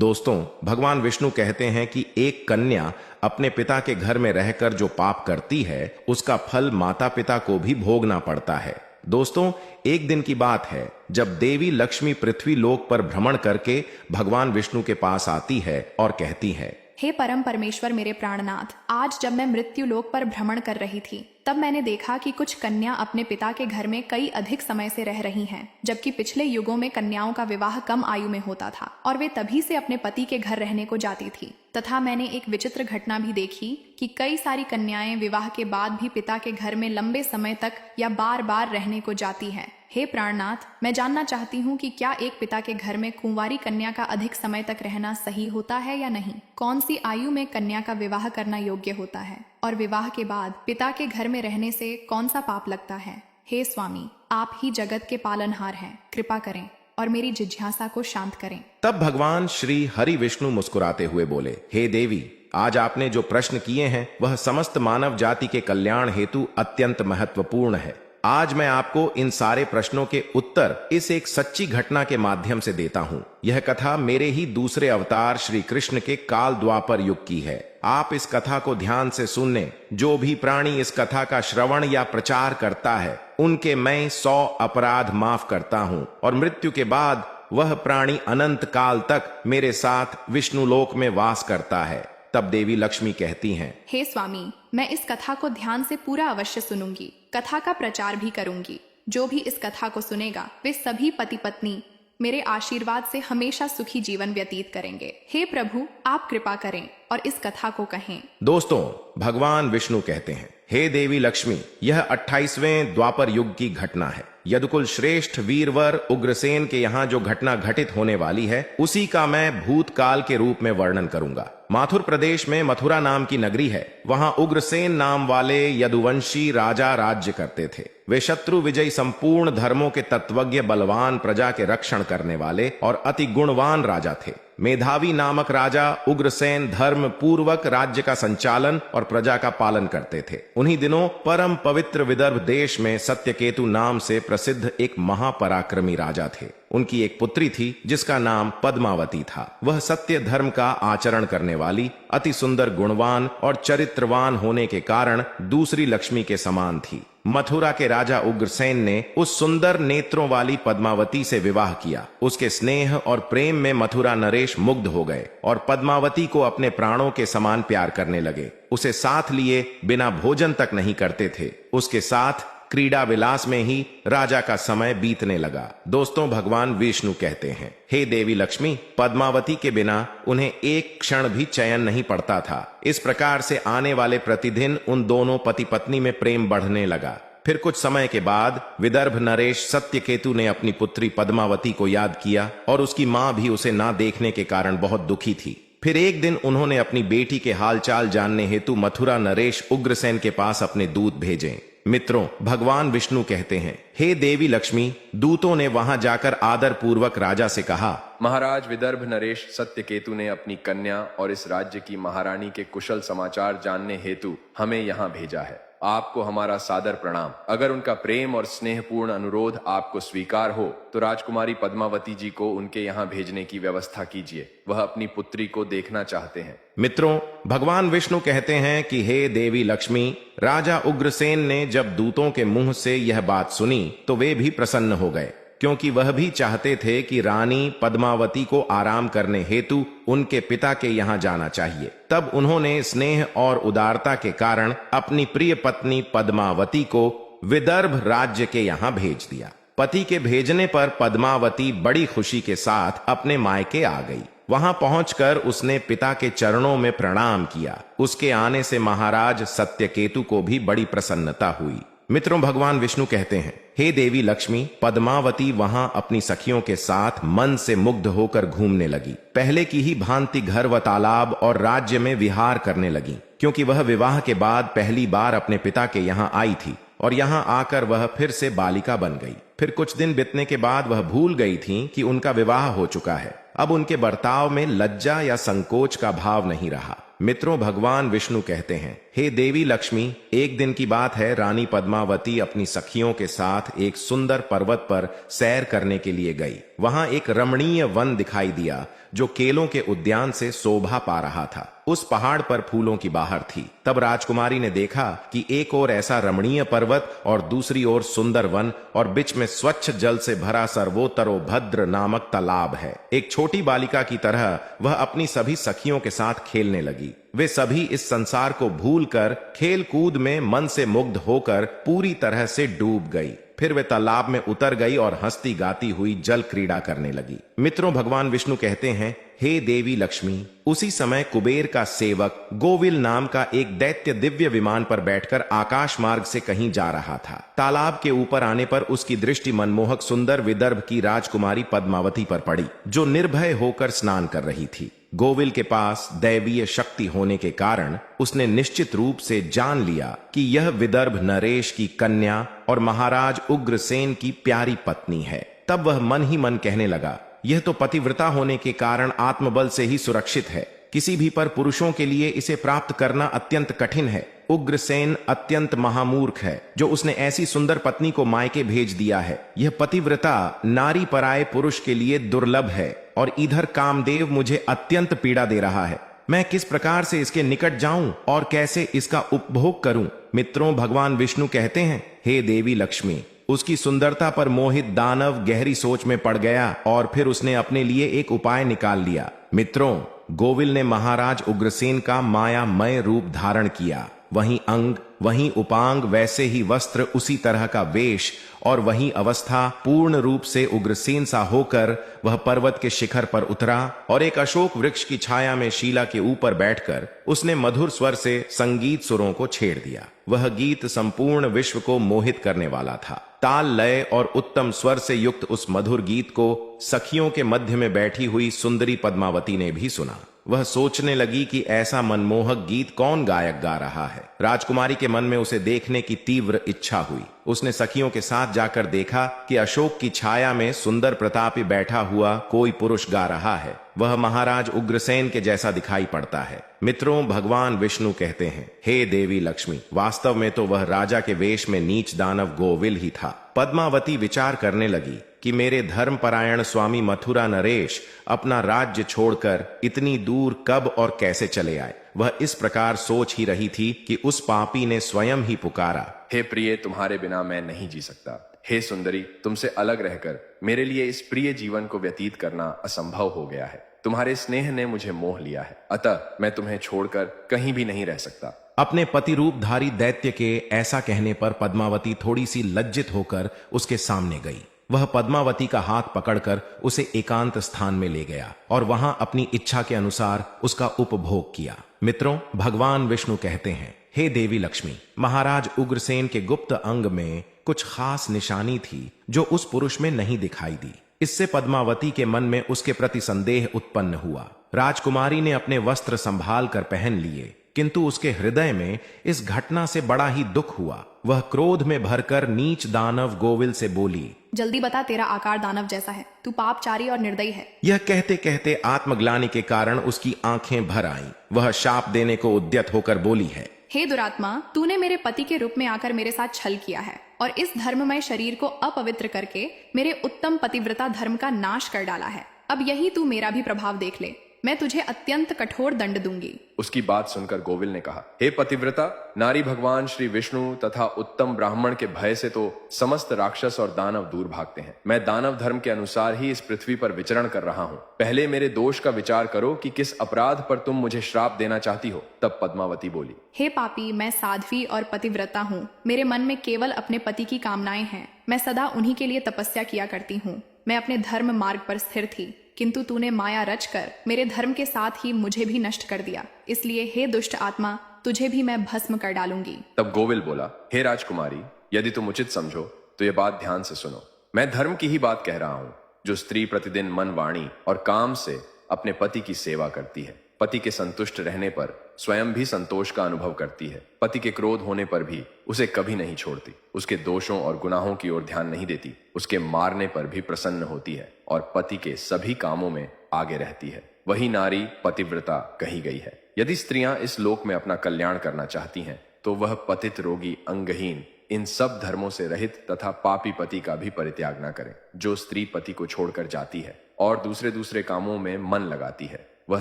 दोस्तों, भगवान विष्णु कहते हैं कि एक कन्या अपने पिता के घर में रहकर जो पाप करती है उसका फल माता पिता को भी भोगना पड़ता है। दोस्तों, एक दिन की बात है जब देवी लक्ष्मी पृथ्वी लोक पर भ्रमण करके भगवान विष्णु के पास आती है और कहती है, हे परम परमेश्वर मेरे प्राणनाथ, आज जब मैं मृत्यु लोक पर भ्रमण कर रही थी तब मैंने देखा कि कुछ कन्या अपने पिता के घर में कई अधिक समय से रह रही हैं, जबकि पिछले युगों में कन्याओं का विवाह कम आयु में होता था और वे तभी से अपने पति के घर रहने को जाती थी। तथा मैंने एक विचित्र घटना भी देखी कि कई सारी कन्याएं विवाह के बाद भी पिता के घर में लंबे समय तक या बार बार रहने को जाती हैं। हे प्राणनाथ, मैं जानना चाहती हूँ कि क्या एक पिता के घर में कुंवारी कन्या का अधिक समय तक रहना सही होता है या नहीं? कौन सी आयु में कन्या का विवाह करना योग्य होता है और विवाह के बाद पिता के घर में रहने से कौन सा पाप लगता है? हे स्वामी, आप ही जगत के पालनहार हैं, कृपा करें और मेरी जिज्ञासा को शांत करें। तब भगवान श्री हरि विष्णु मुस्कुराते हुए बोले, हे देवी, आज आपने जो प्रश्न किए हैं वह समस्त मानव जाति के कल्याण हेतु अत्यंत महत्वपूर्ण है। आज मैं आपको इन सारे प्रश्नों के उत्तर इस एक सच्ची घटना के माध्यम से देता हूँ। यह कथा मेरे ही दूसरे अवतार श्री कृष्ण के काल द्वापर युग की है। आप इस कथा को ध्यान से सुनने। जो भी प्राणी इस कथा का श्रवण या प्रचार करता है उनके मैं 100 अपराध माफ करता हूँ और मृत्यु के बाद वह प्राणी अनंत काल तक मेरे साथ विष्णु लोक में वास करता है। तब देवी लक्ष्मी कहती हैं, हे स्वामी, मैं इस कथा को ध्यान से पूरा अवश्य सुनूंगी, कथा का प्रचार भी करूंगी। जो भी इस कथा को सुनेगा वे सभी पति पत्नी मेरे आशीर्वाद से हमेशा सुखी जीवन व्यतीत करेंगे। हे प्रभु, आप कृपा करें और इस कथा को कहें। दोस्तों, भगवान विष्णु कहते हैं, हे देवी लक्ष्मी, यह 28वें द्वापर युग की घटना है। यदुकुल श्रेष्ठ वीरवर उग्रसेन के यहाँ जो घटना घटित होने वाली है उसी का मैं भूतकाल के रूप में वर्णन करूंगा। माथुर प्रदेश में मथुरा नाम की नगरी है। वहां उग्रसेन नाम वाले यदुवंशी राजा राज्य करते थे। वे शत्रु विजयी, संपूर्ण धर्मों के तत्वज्ञ, बलवान, प्रजा के रक्षण करने वाले और अति गुणवान राजा थे। मेधावी नामक राजा उग्रसेन धर्म पूर्वक राज्य का संचालन और प्रजा का पालन करते थे। उन्हीं दिनों परम पवित्र विदर्भ देश में सत्यकेतु नाम से प्रसिद्ध एक महापराक्रमी राजा थे। उनकी एक पुत्री थी जिसका नाम पद्मावती था। वह सत्य धर्म का आचरण करने वाली, अति सुंदर, गुणवान और चरित्रवान होने के कारण दूसरी लक्ष्मी के समान थी। मथुरा के राजा उग्रसेन ने उस सुंदर नेत्रों वाली पद्मावती से विवाह किया। उसके स्नेह और प्रेम में मथुरा नरेश मुग्ध हो गए और पद्मावती को अपने प्राणों के समान प्यार करने लगे। उसे साथ लिए बिना भोजन तक नहीं करते थे। उसके साथ क्रीड़ा विलास में ही राजा का समय बीतने लगा। दोस्तों, भगवान विष्णु कहते हैं, हे देवी लक्ष्मी, पद्मावती के बिना उन्हें एक क्षण भी चैन नहीं पड़ता था। इस प्रकार से आने वाले प्रतिदिन उन दोनों पति पत्नी में प्रेम बढ़ने लगा। फिर कुछ समय के बाद विदर्भ नरेश सत्यकेतु ने अपनी पुत्री पद्मावती को याद किया और उसकी मां भी उसे ना देखने के कारण बहुत दुखी थी। फिर एक दिन उन्होंने अपनी बेटी के हालचाल जानने हेतु मथुरा नरेश उग्रसेन के पास अपने दूत भेजे। मित्रों, भगवान विष्णु कहते हैं, हे देवी लक्ष्मी, दूतों ने वहां जाकर आदर पूर्वक राजा से कहा, महाराज विदर्भ नरेश सत्यकेतु ने अपनी कन्या और इस राज्य की महारानी के कुशल समाचार जानने हेतु हमें यहाँ भेजा है। आपको हमारा सादर प्रणाम। अगर उनका प्रेम और स्नेहपूर्ण अनुरोध आपको स्वीकार हो तो राजकुमारी पद्मावती जी को उनके यहाँ भेजने की व्यवस्था कीजिए। वह अपनी पुत्री को देखना चाहते हैं। मित्रों, भगवान विष्णु कहते हैं कि हे देवी लक्ष्मी, राजा उग्रसेन ने जब दूतों के मुंह से यह बात सुनी तो वे भी प्रसन्न हो गए, क्योंकि वह भी चाहते थे कि रानी पद्मावती को आराम करने हेतु उनके पिता के यहाँ जाना चाहिए। तब उन्होंने स्नेह और उदारता के कारण अपनी प्रिय पत्नी पद्मावती को विदर्भ राज्य के यहाँ भेज दिया। पति के भेजने पर पद्मावती बड़ी खुशी के साथ अपने मायके आ गई। वहां पहुंचकर उसने पिता के चरणों में प्रणाम किया। उसके आने से महाराज सत्यकेतु को भी बड़ी प्रसन्नता हुई। मित्रों, भगवान विष्णु कहते हैं, हे देवी लक्ष्मी, पद्मावती वहां अपनी सखियों के साथ मन से मुग्ध होकर घूमने लगी। पहले की ही भांति घर व तालाब और राज्य में विहार करने लगी, क्योंकि वह विवाह के बाद पहली बार अपने पिता के यहाँ आई थी और यहाँ आकर वह फिर से बालिका बन गई। फिर कुछ दिन बीतने के बाद वह भूल गई थी कि उनका विवाह हो चुका है अब उनके बर्ताव में लज्जा या संकोच का भाव नहीं रहा। मित्रों, भगवान विष्णु कहते हैं, हे देवी लक्ष्मी, एक दिन की बात है, रानी पद्मावती अपनी सखियों के साथ एक सुंदर पर्वत पर सैर करने के लिए गई। वहां एक रमणीय वन दिखाई दिया जो केलों के उद्यान से शोभा पा रहा था। उस पहाड़ पर फूलों की बहार थी। तब राजकुमारी ने देखा कि एक ओर ऐसा रमणीय पर्वत और दूसरी ओर सुंदर वन और बीच में स्वच्छ जल से भरा सर्वोत्तरोभद्र नामक तालाब है। एक छोटी बालिका की तरह वह अपनी सभी सखियों के साथ खेलने लगी। वे सभी इस संसार को भूलकर खेल कूद में मन से मुग्ध होकर पूरी तरह से डूब गई। फिर वे तालाब में उतर गई और हंसती गाती हुई जल क्रीड़ा करने लगी। मित्रों, भगवान विष्णु कहते हैं, हे देवी लक्ष्मी, उसी समय कुबेर का सेवक गोविल नाम का एक दैत्य दिव्य विमान पर बैठकर आकाश मार्ग से कहीं जा रहा था। तालाब के ऊपर आने पर उसकी दृष्टि मनमोहक सुंदर विदर्भ की राजकुमारी पद्मावती पर पड़ी, जो निर्भय होकर स्नान कर रही थी। गोविल के पास दैवीय शक्ति होने के कारण उसने निश्चित रूप से जान लिया कि यह विदर्भ नरेश की कन्या और महाराज उग्रसेन की प्यारी पत्नी है। तब वह मन ही मन कहने लगा, यह तो पतिव्रता होने के कारण आत्मबल से ही सुरक्षित है। किसी भी पर पुरुषों के लिए इसे प्राप्त करना अत्यंत कठिन है। उग्रसेन अत्यंत महामूर्ख है जो उसने ऐसी सुंदर पत्नी को मायके भेज दिया है। यह पतिव्रता नारी पराये पुरुष के लिए दुर्लभ है और इधर कामदेव मुझे अत्यंत पीड़ा दे रहा है। मैं किस प्रकार से इसके निकट जाऊं और कैसे इसका उपभोग करूं? मित्रों, भगवान विष्णु कहते हैं, हे देवी लक्ष्मी, उसकी सुंदरता पर मोहित दानव गहरी सोच में पड़ गया और फिर उसने अपने लिए एक उपाय निकाल लिया। मित्रों, गोविल ने महाराज उग्रसेन का मायामय रूप धारण किया। वहीं अंग, वहीं उपांग, वैसे ही वस्त्र, उसी तरह का वेश और वहीं अवस्था, पूर्ण रूप से उग्रसेन सा होकर वह पर्वत के शिखर पर उतरा और एक अशोक वृक्ष की छाया में शिला के ऊपर बैठकर उसने मधुर स्वर से संगीत सुरों को छेड़ दिया। वह गीत संपूर्ण विश्व को मोहित करने वाला था। ताल, लय और उत्तम स्वर से युक्त उस मधुर गीत को सखियों के मध्य में बैठी हुई सुंदरी पद्मावती ने भी सुना। वह सोचने लगी कि ऐसा मनमोहक गीत कौन गायक गा रहा है। राजकुमारी के मन में उसे देखने की तीव्र इच्छा हुई। उसने सखियों के साथ जाकर देखा कि अशोक की छाया में सुंदर प्रतापी बैठा हुआ कोई पुरुष गा रहा है। वह महाराज उग्रसेन के जैसा दिखाई पड़ता है। मित्रों, भगवान विष्णु कहते हैं, हे देवी लक्ष्मी, वास्तव में तो वह राजा के वेश में नीच दानव गोविल ही था। पद्मावती विचार करने लगी कि मेरे धर्मपरायण स्वामी मथुरा नरेश अपना राज्य छोड़कर इतनी दूर कब और कैसे चले आए। वह इस प्रकार सोच ही रही थी कि उस पापी ने स्वयं ही पुकारा, हे प्रिय, तुम्हारे बिना मैं नहीं जी सकता। हे सुंदरी, तुमसे अलग रहकर मेरे लिए इस प्रिय जीवन को व्यतीत करना असंभव हो गया है। तुम्हारे स्नेह ने मुझे मोह लिया है, अतः मैं तुम्हें छोड़कर कहीं भी नहीं रह सकता। अपने पति रूपधारी दैत्य के ऐसा कहने पर पद्मावती थोड़ी सी लज्जित होकर उसके सामने गई। वह पद्मावती का हाथ पकड़कर उसे एकांत स्थान में ले गया और वहां अपनी इच्छा के अनुसार उसका उपभोग किया। मित्रों, भगवान विष्णु कहते हैं, हे देवी लक्ष्मी, महाराज उग्रसेन के गुप्त अंग में कुछ खास निशानी थी जो उस पुरुष में नहीं दिखाई दी। इससे पद्मावती के मन में उसके प्रति संदेह उत्पन्न हुआ। राजकुमारी ने अपने वस्त्र संभाल कर पहन लिए, किंतु उसके हृदय में इस घटना से बड़ा ही दुख हुआ। वह क्रोध में भरकर नीच दानव गोविल से बोली, जल्दी बता, तेरा आकार दानव जैसा है, तू पापचारी और निर्दयी है। यह कहते कहते आत्मग्लानि के कारण उसकी आंखें भर आईं। वह शाप देने को उद्यत होकर बोली है, हे दुरात्मा, तूने मेरे पति के रूप में आकर मेरे साथ छल किया है और इस धर्ममय शरीर को अपवित्र करके मेरे उत्तम पतिव्रता धर्म का नाश कर डाला है। अब यही तू मेरा भी प्रभाव देख ले। मैं तुझे अत्यंत कठोर दंड दूंगी। उसकी बात सुनकर गोविल ने कहा, हे पतिव्रता, नारी भगवान श्री विष्णु तथा उत्तम ब्राह्मण के भय से तो समस्त राक्षस और दानव दूर भागते हैं। मैं दानव धर्म के अनुसार ही इस पृथ्वी पर विचरण कर रहा हूँ। पहले मेरे दोष का विचार करो कि किस अपराध पर तुम मुझे श्राप देना चाहती हो। तब पद्मावती बोली, हे पापी, मैं साध्वी और पतिव्रता हूँ। मेरे मन में केवल अपने पति की कामनाएं हैं। मैं सदा उन्हीं के लिए तपस्या किया करती हूँ। मैं अपने धर्म मार्ग पर स्थिर थी, किंतु तूने माया रचकर मेरे धर्म के साथ ही मुझे भी नष्ट कर दिया। इसलिए हे दुष्ट आत्मा, तुझे भी मैं भस्म कर डालूंगी। तब गोविल बोला, हे राजकुमारी, यदि तुम उचित समझो तो ये बात ध्यान से सुनो। मैं धर्म की ही बात कह रहा हूँ। जो स्त्री प्रतिदिन मन, वाणी और काम से अपने पति की सेवा करती है, पति के संतुष्ट रहने पर स्वयं भी संतोष का अनुभव करती है। पति के क्रोध होने पर भी उसे कभी नहीं छोड़ती, उसके दोषों और गुनाहों की ओर ध्यान नहीं देती, उसके मारने पर भी प्रसन्न होती है और पति के सभी कामों में आगे रहती है। वही नारी पतिव्रता कही गई है। यदि स्त्रियां इस लोक में अपना कल्याण करना चाहती हैं, तो वह पतित, रोगी, अंगहीन, इन सब धर्मों से रहित तथा पापी पति का भी परित्याग न करें। जो स्त्री पति को छोड़कर जाती है और दूसरे कामों में मन लगाती है, वह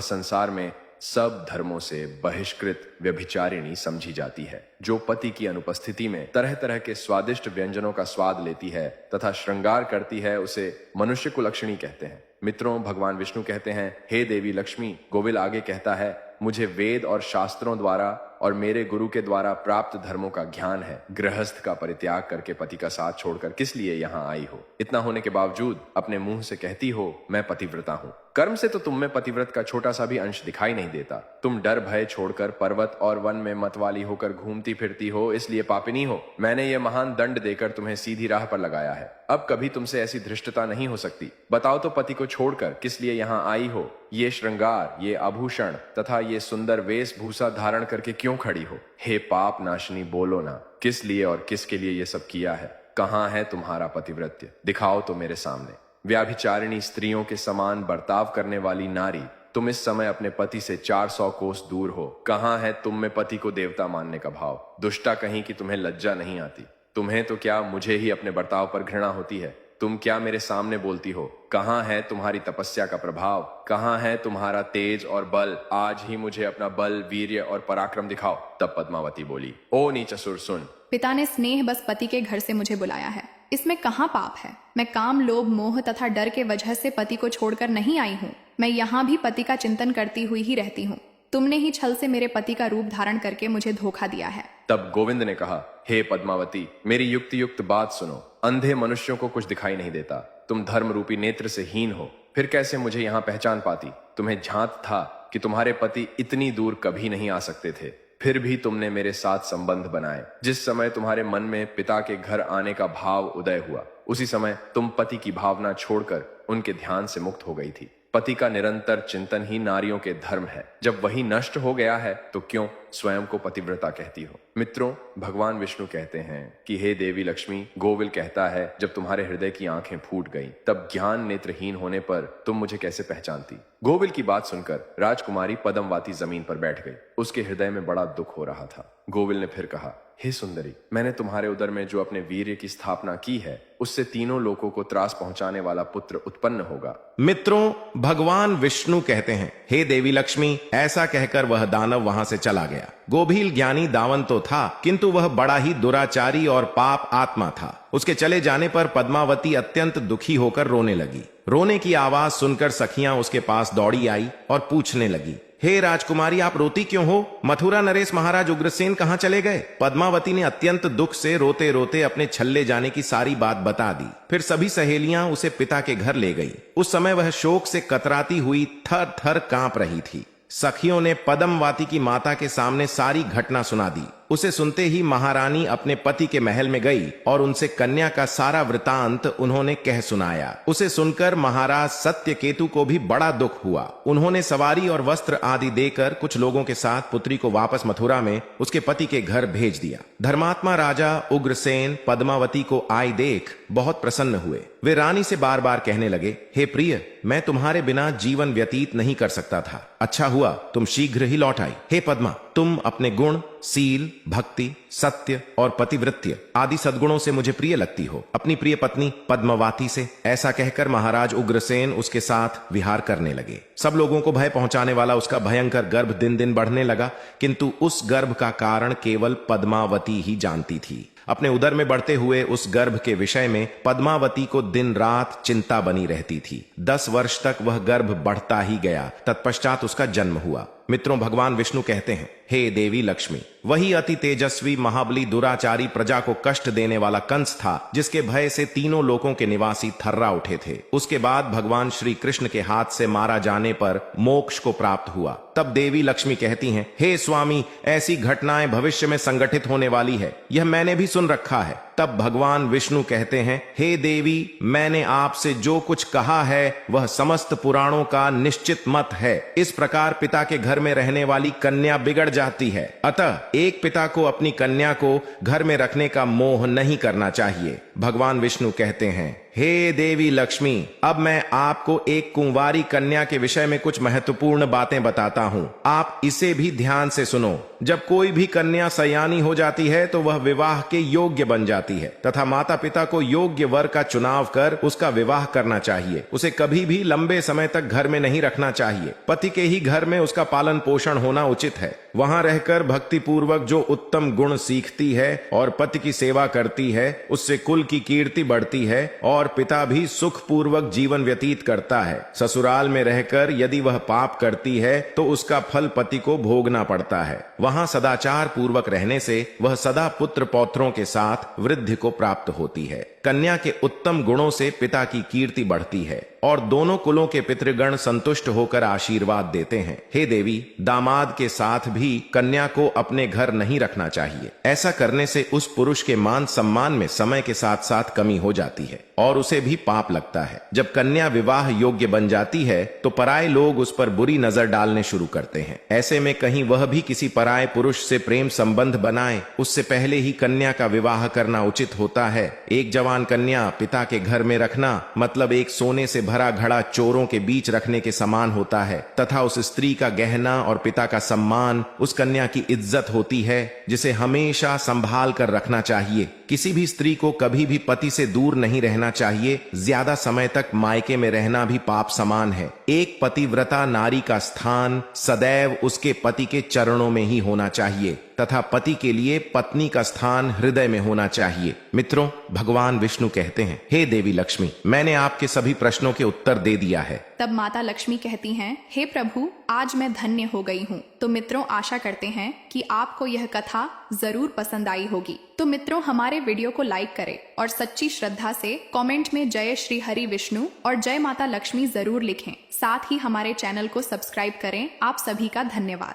संसार में सब धर्मों से बहिष्कृत व्यभिचारिणी समझी जाती है। जो पति की अनुपस्थिति में तरह तरह के स्वादिष्ट व्यंजनों का स्वाद लेती है तथा श्रृंगार करती है, उसे मनुष्य कुलक्षणी कहते हैं। मित्रों, भगवान विष्णु कहते हैं, हे देवी लक्ष्मी। गोविल आगे कहता है, मुझे वेद और शास्त्रों द्वारा और मेरे गुरु के द्वारा प्राप्त धर्मों का ज्ञान है। गृहस्थ का परित्याग करके पति का साथ छोड़कर किस लिए यहाँ आई हो? इतना होने के बावजूद अपने मुंह से कहती हो, मैं पतिव्रता हूँ। कर्म से तो तुम में पतिव्रत का छोटा सा भी अंश दिखाई नहीं देता। तुम डर भय छोड़कर पर्वत और वन में मतवाली होकर घूमती फिरती हो, इसलिए पापिनी हो। मैंने ये महान दंड देकर तुम्हें सीधी राह पर लगाया है। अब कभी तुमसे ऐसी धृष्टता नहीं हो सकती। बताओ तो पति को छोड़कर किस लिए यहाँ आई हो? ये श्रृंगार, ये आभूषण तथा ये सुंदर वेशभूषा धारण करके क्यों खड़ी हो? हे पाप नाशनी, बोलो ना, किस लिए और किसके लिए ये सब किया है? कहाँ है तुम्हारा पतिव्रत्य? दिखाओ तो मेरे सामने। व्याभिचारिणी स्त्रियों के समान बर्ताव करने वाली नारी, तुम इस समय अपने पति से 400 कोस दूर हो। कहाँ है तुम में पति को देवता मानने का भाव? दुष्टा कहीं कि तुम्हें लज्जा नहीं आती। तुम्हें तो क्या, मुझे ही अपने बर्ताव पर घृणा होती है। तुम क्या मेरे सामने बोलती हो? कहाँ है तुम्हारी तपस्या का प्रभाव? कहाँ है तुम्हारा तेज और बल? आज ही मुझे अपना बल, वीर्य और पराक्रम दिखाओ। तब पद्मावती बोली, ओ नीच असुर, सुन। पिता ने स्नेह बस पति के घर से मुझे बुलाया है, इसमें कहाँ पाप है? मैं काम, लोभ, मोह तथा डर के वजह से पति को छोड़कर नहीं आई हूँ। मैं यहाँ भी पति का चिंतन करती हुई ही रहती हूँ। तुमने ही छल से मेरे पति का रूप धारण करके मुझे धोखा दिया है। तब गोविंद ने कहा, हे पद्मावती, मेरी युक्ति युक्त बात सुनो। अंधे मनुष्यों को कुछ दिखाई नहीं देता। तुम धर्म रूपी नेत्र से हीन हो, फिर कैसे मुझे यहाँ पहचान पाती? तुम्हें झांत था कि तुम्हारे पति इतनी दूर कभी नहीं आ सकते थे, फिर भी तुमने मेरे साथ संबंध बनाए। जिस समय तुम्हारे मन में पिता के घर आने का भाव उदय हुआ, उसी समय तुम पति की भावना छोड़कर उनके ध्यान से मुक्त हो गई थी। पति का निरंतर चिंतन ही नारियों के धर्म है। जब वही नष्ट हो गया है, तो क्यों स्वयं को पतिव्रता कहती हो? मित्रों, भगवान विष्णु कहते हैं कि हे देवी लक्ष्मी, गोविल कहता है, जब तुम्हारे हृदय की आंखें फूट गईं, तब ज्ञान नेत्रहीन होने पर तुम मुझे कैसे पहचानती? गोविल की बात सुनकर राजकुमारी पद्मवाती जमीन पर बैठ गई। उसके हृदय में बड़ा दुख हो रहा था। गोविल ने फिर कहा, हे सुंदरी, मैंने तुम्हारे उदर में जो अपने वीर्य की स्थापना की है, उससे तीनों लोकों को त्रास पहुंचाने वाला पुत्र उत्पन्न होगा। मित्रों, भगवान विष्णु कहते हैं, हे देवी लक्ष्मी। ऐसा कहकर वह दानव वहां से चला गया। गोभील ज्ञानी दावन तो था, किंतु वह बड़ा ही दुराचारी और पाप आत्मा था। उसके चले जाने पर पद्मावती अत्यंत दुखी होकर रोने लगी। रोने की आवाज सुनकर सखियां उसके पास दौड़ी आई और पूछने लगी, हे राजकुमारी, आप रोती क्यों हो? मथुरा नरेश महाराज उग्रसेन कहाँ चले गए? पद्मावती ने अत्यंत दुख से रोते रोते अपने छल्ले जाने की सारी बात बता दी। फिर सभी सहेलियां उसे पिता के घर ले गई। उस समय वह शोक से कतराती हुई थर थर कांप रही थी। सखियों ने पद्मवाती की माता के सामने सारी घटना सुना दी। उसे सुनते ही महारानी अपने पति के महल में गई और उनसे कन्या का सारा वृतांत उन्होंने कह सुनाया। उसे सुनकर महाराज सत्यकेतु को भी बड़ा दुख हुआ। उन्होंने सवारी और वस्त्र आदि देकर कुछ लोगों के साथ पुत्री को वापस मथुरा में उसके पति के घर भेज दिया। धर्मात्मा राजा उग्रसेन पद्मावती को आए देख बहुत प्रसन्न हुए। वे रानी से बार बार कहने लगे, हे प्रिय, मैं तुम्हारे बिना जीवन व्यतीत नहीं कर सकता था। अच्छा हुआ तुम शीघ्र ही लौट आई। हे पद्मा, तुम अपने गुण, सील, भक्ति, सत्य और पतिवृत्य आदि सद्गुणों से मुझे प्रिय लगती हो। अपनी प्रिय पत्नी पद्मावती से ऐसा कहकर महाराज उग्रसेन उसके साथ विहार करने लगे। सब लोगों को भय पहुंचाने वाला उसका भयंकर गर्भ दिन दिन बढ़ने लगा, किंतु उस गर्भ का कारण केवल पद्मावती ही जानती थी। अपने उदर में बढ़ते हुए उस गर्भ के विषय में पद्मावती को दिन रात चिंता बनी रहती थी। 10 वर्ष तक वह गर्भ बढ़ता ही गया। तत्पश्चात उसका जन्म हुआ। मित्रों, भगवान विष्णु कहते हैं, हे देवी लक्ष्मी। वही अति तेजस्वी महाबली दुराचारी प्रजा को कष्ट देने वाला कंस था, जिसके भय से तीनों लोकों के निवासी थर्रा उठे थे। उसके बाद भगवान श्री कृष्ण के हाथ से मारा जाने पर मोक्ष को प्राप्त हुआ। तब देवी लक्ष्मी कहती हैं, हे स्वामी, ऐसी घटनाएं भविष्य में संगठित होने वाली है, यह मैंने भी सुन रखा है। तब भगवान विष्णु कहते हैं, हे देवी, मैंने आपसे जो कुछ कहा है वह समस्त पुराणों का निश्चित मत है। इस प्रकार पिता के घर में रहने वाली कन्या बिगड़ जाती है। अतः एक पिता को अपनी कन्या को घर में रखने का मोह नहीं करना चाहिए। भगवान विष्णु कहते हैं, हे देवी लक्ष्मी, अब मैं आपको एक कुंवारी कन्या के विषय में कुछ महत्वपूर्ण बातें बताता हूं। आप इसे भी ध्यान से सुनो। जब कोई भी कन्या सयानी हो जाती है तो वह विवाह के योग्य बन जाती है तथा माता पिता को योग्य वर का चुनाव कर उसका विवाह करना चाहिए। उसे कभी भी लंबे समय तक घर में नहीं रखना चाहिए। पति के ही घर में उसका पालन पोषण होना उचित है। वहां रहकर भक्ति पूर्वक जो उत्तम गुण सीखती है और पति की सेवा करती है, उससे कुल की कीर्ति बढ़ती है और पिता भी सुख पूर्वक जीवन व्यतीत करता है। ससुराल में रहकर यदि वह पाप करती है तो उसका फल पति को भोगना पड़ता है। वहां सदाचार पूर्वक रहने से वह सदा पुत्र पौत्रों के साथ वृद्धि को प्राप्त होती है। कन्या के उत्तम गुणों से पिता की कीर्ति बढ़ती है और दोनों कुलों के पितृगण संतुष्ट होकर आशीर्वाद देते हैं। हे देवी, दामाद के साथ भी कन्या को अपने घर नहीं रखना चाहिए। ऐसा करने से उस पुरुष के मान सम्मान में समय के साथ साथ कमी हो जाती है और उसे भी पाप लगता है। जब कन्या विवाह योग्य बन जाती है तो पराये लोग उस पर बुरी नजर डालने शुरू करते हैं। ऐसे में कहीं वह भी किसी पराये पुरुष से प्रेम संबंध बनाए, उससे पहले ही कन्या का विवाह करना उचित होता है। एक जवान कन्या पिता के घर में रखना मतलब एक सोने से भरा घड़ा चोरों के बीच रखने के समान होता है तथा उस स्त्री का गहना और पिता का सम्मान उस कन्या की इज्जत होती है, जिसे हमेशा संभाल कर रखना चाहिए। किसी भी स्त्री को कभी भी पति से दूर नहीं रहना चाहिए। ज्यादा समय तक मायके में रहना भी पाप समान है। एक पतिव्रता नारी का स्थान सदैव उसके पति के चरणों में ही होना चाहिए तथा पति के लिए पत्नी का स्थान हृदय में होना चाहिए। मित्रों, भगवान विष्णु कहते हैं, हे देवी लक्ष्मी, मैंने आपके सभी प्रश्नों के उत्तर दे दिया है। तब माता लक्ष्मी कहती हैं, हे प्रभु, आज मैं धन्य हो गई हूँ। तो मित्रों, आशा करते हैं कि आपको यह कथा जरूर पसंद आई होगी। तो मित्रों, हमारे वीडियो को लाइक करें और सच्ची श्रद्धा से कमेंट में जय श्री हरि विष्णु और जय माता लक्ष्मी जरूर लिखें। साथ ही हमारे चैनल को सब्सक्राइब करें। आप सभी का धन्यवाद।